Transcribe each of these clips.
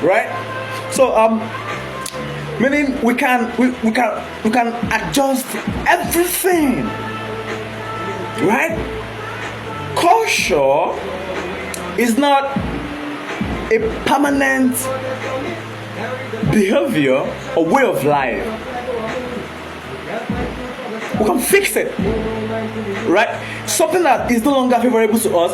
right? So meaning we can adjust everything, right? Culture is not a permanent behavior or way of life. We can fix it, right? Something that is no longer favorable to us,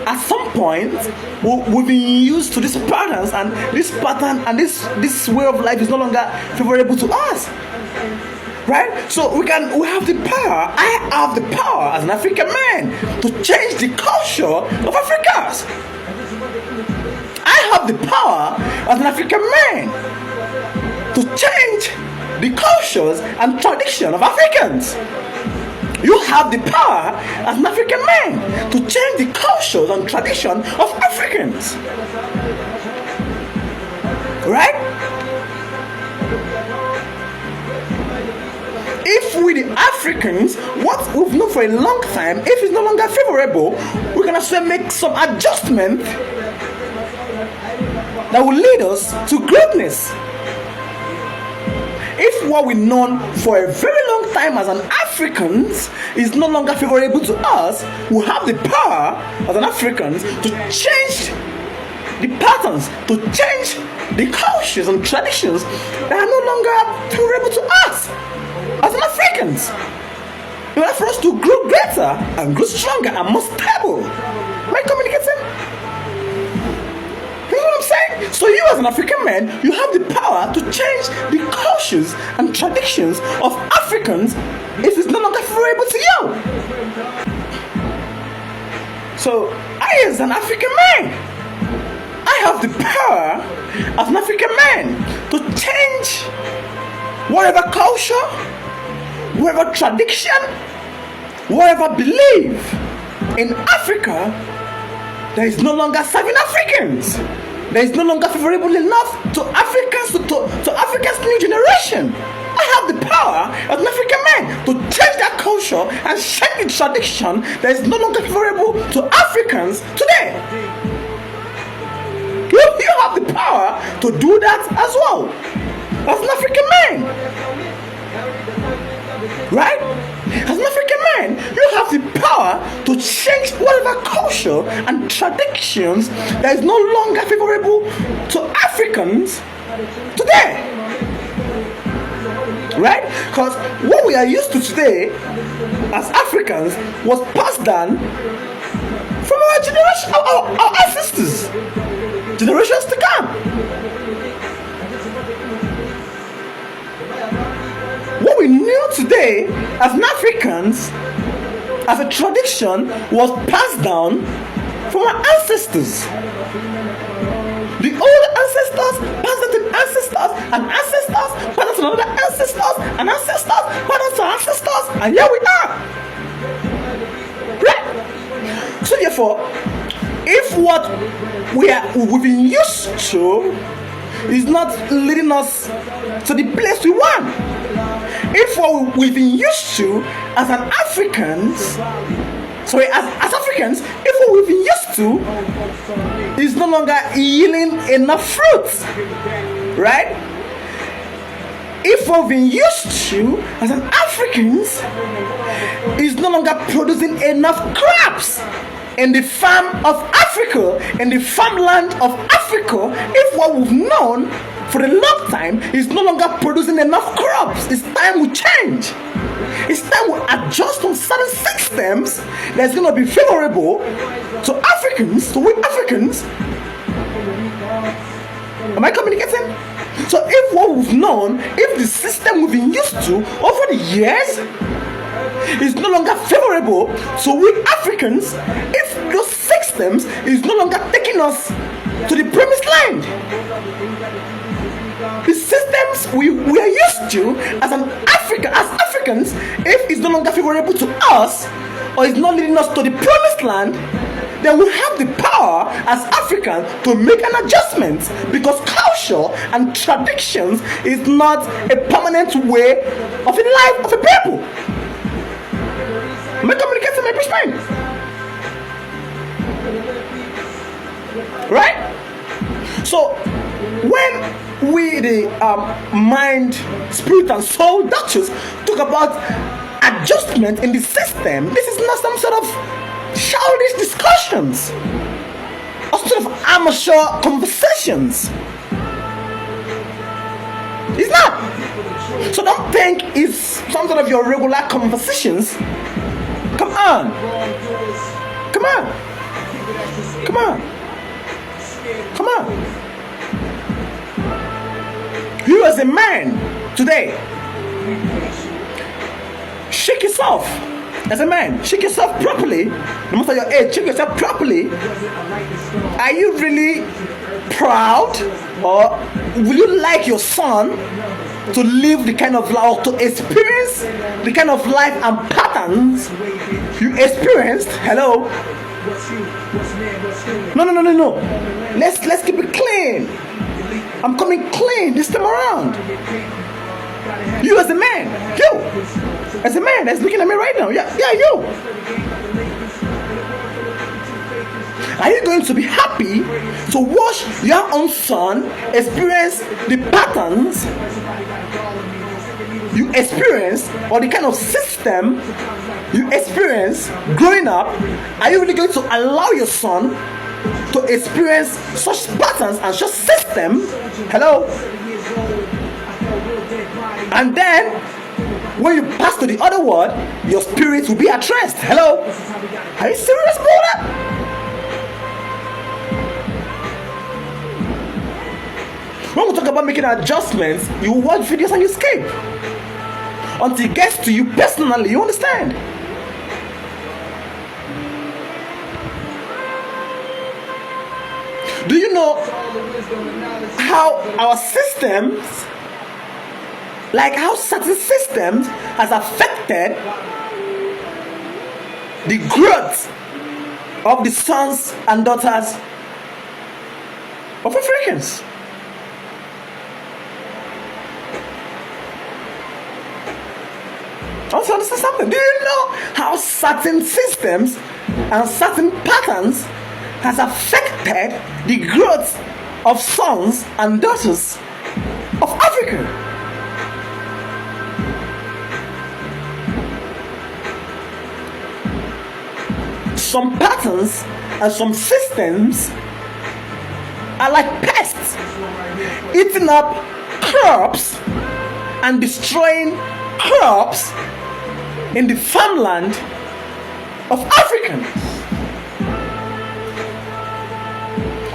at some point we've been used to this patterns, and this pattern and this way of life is no longer favorable to us, right? So we have the power. I have the power as an African man to change the culture of Africans. I have the power as an African man to change the cultures and tradition of Africans. You have the power as an African man to change the cultures and tradition of Africans. Right? If we the Africans, what we've known for a long time, if it's no longer favorable, we can also make some adjustment that will lead us to greatness. If what we've known for a very long time as an Africans is no longer favorable to us, we have the power as an Africans to change the patterns, to change the cultures and traditions that are no longer favorable to us as an Africans. In order for us to grow greater and grow stronger and more stable. Am I communicating? You know what I'm saying? So you as an African man, you have the power to change the cultures and traditions of Africans if it's no longer favorable to you. So I as an African man, I have the power as an African man to change whatever culture, whatever tradition, whatever belief in Africa that is no longer serving Africans, that is no longer favorable enough to Africans, to Africa's new generation. I have the power as an African man to change that culture and change the tradition that is no longer favorable to Africans today. You have the power to do that as well as an African man, right? As an African man, you have the power to change whatever culture and traditions that is no longer favorable to Africans today, right? Because what we are used to today as Africans was passed down from our generation, our ancestors, generations to come. What we knew today as Africans, as a tradition, was passed down from our ancestors. The old ancestors passed on to ancestors, and ancestors passed on to another ancestors, and ancestors passed on to ancestors, and here we are. Right? So therefore, if what we've been used to is not leading us to the place we want, if what we've been used to as an Africans, as Africans, if what we've been used to is no longer yielding enough fruits, right? If what we've been used to as an Africans is no longer producing enough crops in the farm of Africa, in the farmland of Africa, if what we've known for a long time is no longer producing enough crops, it's time we change. It's time we adjust on certain systems that's going to be favorable to Africans, to we Africans. Am I communicating? So if what we've known, if the system we've been used to over the years is no longer favorable to we Africans, if those systems is no longer taking us to the promised land, the systems we are used to as Africans, if it's no longer favorable to us or it's not leading us to the promised land, then we have the power as Africans to make an adjustment, because culture and traditions is not a permanent way of the life of a people. Am I communicating my perspective? Right? So when we, the mind, spirit, and soul doctors, talk about adjustment in the system, this is not some sort of childish discussions or sort of amateur conversations. It's not. So don't think it's some sort of your regular conversations. Come on. Come on. Come on. Come on. You as a man today, shake yourself. As a man, shake yourself properly. No matter your age, shake yourself properly. Are you really proud, or will you like your son to live the kind of life, to experience the kind of life and patterns you experienced? Hello? No. Let's keep it clean. I'm coming clean this time around. You as a man, as a man that's looking at me right now, yeah, you. Are you going to be happy to watch your own son experience the patterns you experience, or the kind of system you experience growing up? Are you really going to allow your son to experience such patterns and such system? Hello? And then when you pass to the other world, your spirit will be at rest. Hello? Are you serious about that? When we talk about making adjustments, you watch videos and you escape until it gets to you personally. You understand? Do you know how our systems, like how certain systems has affected the growth of the sons and daughters of Africans? I want to understand something. Do you know how certain systems and certain patterns has affected the growth of sons and daughters of Africa? Some patterns and some systems are like pests, eating up crops and destroying crops in the farmland of Africans.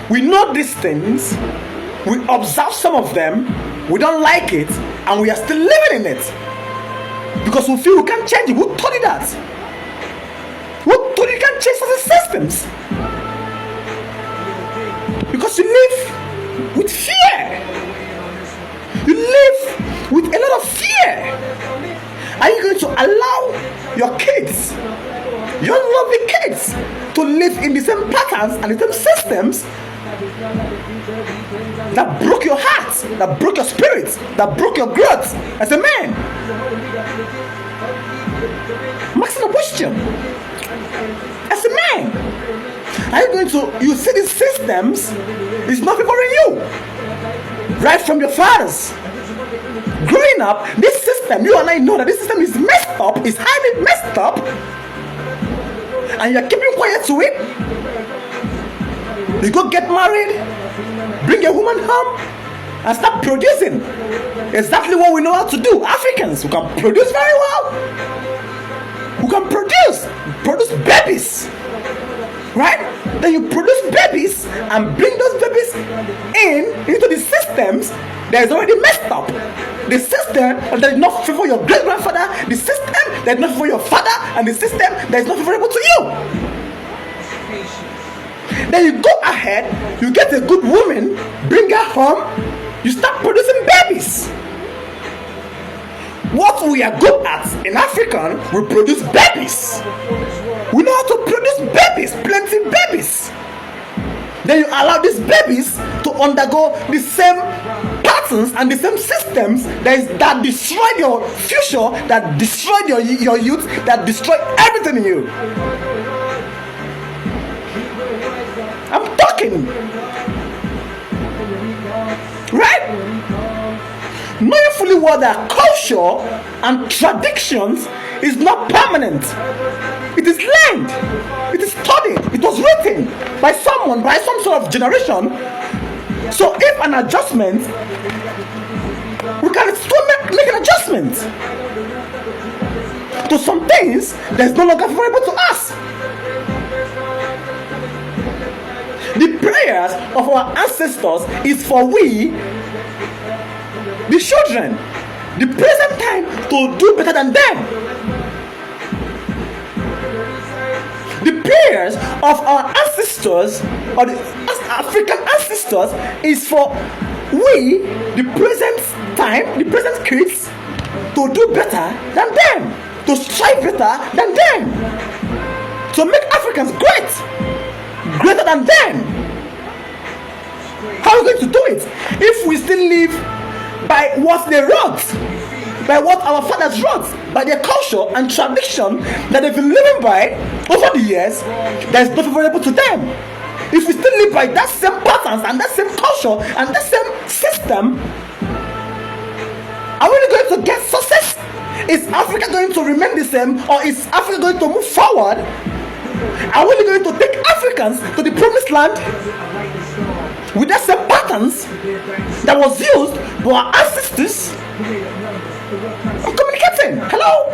We know these things, we observe some of them, we don't like it, and we are still living in it because we feel we can't change it. Who told you that? Who told you can't change certain systems? Because you live with fear. You live with a lot of fear. Are you going to allow your kids, your lovely kids, to live in the same patterns and the same systems that broke your heart, that broke your spirit, that broke your growth as a man? I'm asking a question. As a man, are you going to, you see these systems is not favoring you right from your fathers? Growing up, this system, you and I know that this system is messed up, is highly messed up, and you're keeping quiet to it. You go get married, bring a woman home, and start producing exactly what we know how to do. Africans who can produce very well, who can produce babies, right? Then you produce babies and bring those babies into the systems that is already messed up. The system that is not favorable for your great grandfather, the system that is not favorable for your father, and the system that is not favorable to you. Then you go ahead, you get a good woman, bring her home, you start producing babies. What we are good at in African, we produce babies. We know how to produce babies, plenty babies. Then you allow these babies to undergo the same patterns and the same systems that destroyed your future, that destroyed your youth, that destroyed everything in you. I'm talking. only what their culture and traditions is not permanent. It is learned, it is studied, it was written by someone, by some sort of generation. So if an adjustment, we can still make an adjustment to some things that is no longer favorable to us. The prayers of our ancestors is for we, the children, the present time, to do better than them. The prayers of our ancestors, or the African ancestors, is for we, the present time, the present kids, to do better than them, to strive better than them, to make Africans greater than them. How are we going to do it if we still live by what they wrote, by what our fathers wrote, by their culture and tradition that they've been living by over the years, that is not favorable to them? If we still live by that same patterns and that same culture and that same system, are we really going to get success? Is Africa going to remain the same, or is Africa going to move forward? Are we really going to take Africans to the promised land with that same patterns that was used by our ancestors? I'm communicating. Hello?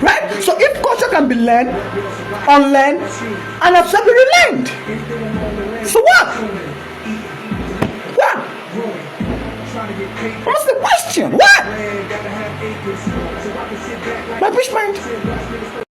Right? So if culture can be learned, unlearned, and absolutely relearned, so what? What? What's the question? What? My fish mind.